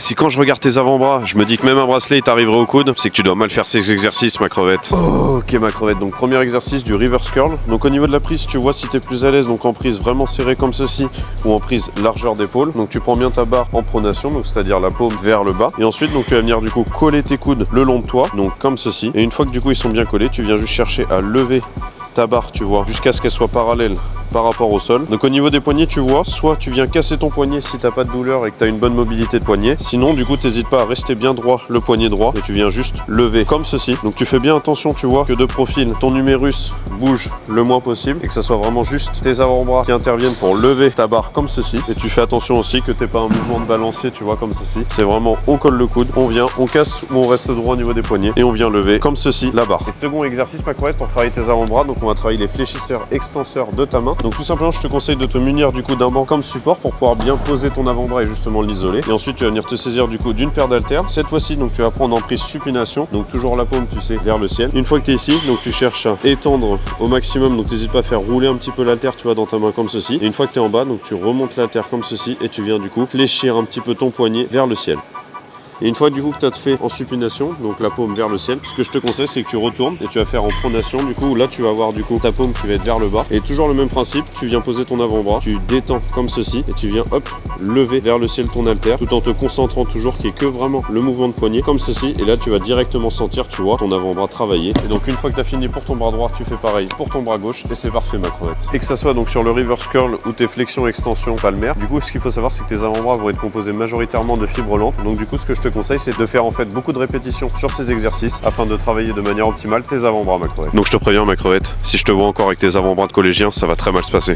Si quand je regarde tes avant-bras, je me dis que même un bracelet il t'arriverait au coude, c'est que tu dois mal faire ces exercices, ma crevette. Oh, ok, ma crevette. Donc premier exercice du reverse curl. Donc au niveau de la prise, tu vois si t'es plus à l'aise, donc en prise vraiment serrée comme ceci ou en prise largeur d'épaule. Donc tu prends bien ta barre en pronation, donc c'est-à-dire la paume vers le bas. Et ensuite, donc tu vas venir du coup coller tes coudes le long de toi, donc comme ceci. Et une fois que du coup ils sont bien collés, tu viens juste chercher à lever ta barre, tu vois, jusqu'à ce qu'elle soit parallèle par rapport au sol. Donc au niveau des poignets, tu vois, soit tu viens casser ton poignet si t'as pas de douleur et que tu as une bonne mobilité de poignet. Sinon, du coup, t'hésites pas à rester bien droit, le poignet droit, et tu viens juste lever comme ceci. Donc tu fais bien attention, tu vois, que de profil, ton numérus bouge le moins possible et que ça soit vraiment juste tes avant-bras qui interviennent pour lever ta barre comme ceci. Et tu fais attention aussi que t'aies pas un mouvement de balancier, tu vois, comme ceci. C'est vraiment, on colle le coude, on vient, on casse ou on reste droit au niveau des poignets et on vient lever comme ceci la barre. Et second exercice, ma crevette, pour travailler tes avant-bras, donc on va travailler les fléchisseurs extenseurs de ta main. Donc tout simplement, je te conseille de te munir du coup d'un banc comme support pour pouvoir bien poser ton avant-bras et justement l'isoler. Et ensuite, tu vas venir te saisir du coup d'une paire d'haltères. Cette fois-ci, donc tu vas prendre en prise supination, donc toujours la paume, tu sais, vers le ciel. Une fois que tu es ici, donc tu cherches à étendre au maximum, donc n'hésite pas à faire rouler un petit peu l'haltère, tu vois, dans ta main comme ceci. Et une fois que tu es en bas, donc tu remontes l'haltère comme ceci et tu viens du coup fléchir un petit peu ton poignet vers le ciel. Et une fois du coup que tu as fait en supination, donc la paume vers le ciel, ce que je te conseille c'est que tu retournes et tu vas faire en pronation, du coup là tu vas avoir du coup ta paume qui va être vers le bas. Et toujours le même principe, tu viens poser ton avant-bras, tu détends comme ceci et tu viens hop, lever vers le ciel ton haltère tout en te concentrant toujours qu'il n'y ait que vraiment le mouvement de poignet comme ceci. Et là tu vas directement sentir, tu vois, ton avant-bras travailler. Et donc une fois que tu as fini pour ton bras droit, tu fais pareil pour ton bras gauche et c'est parfait ma crevette. Et que ça soit donc sur le reverse curl ou tes flexions extensions palmaires, du coup ce qu'il faut savoir c'est que tes avant-bras vont être composés majoritairement de fibres lentes. Donc du coup ce que je te conseille c'est de faire en fait beaucoup de répétitions sur ces exercices afin de travailler de manière optimale tes avant-bras ma crevette. Donc je te préviens ma crevette, si je te vois encore avec tes avant-bras de collégien, ça va très mal se passer.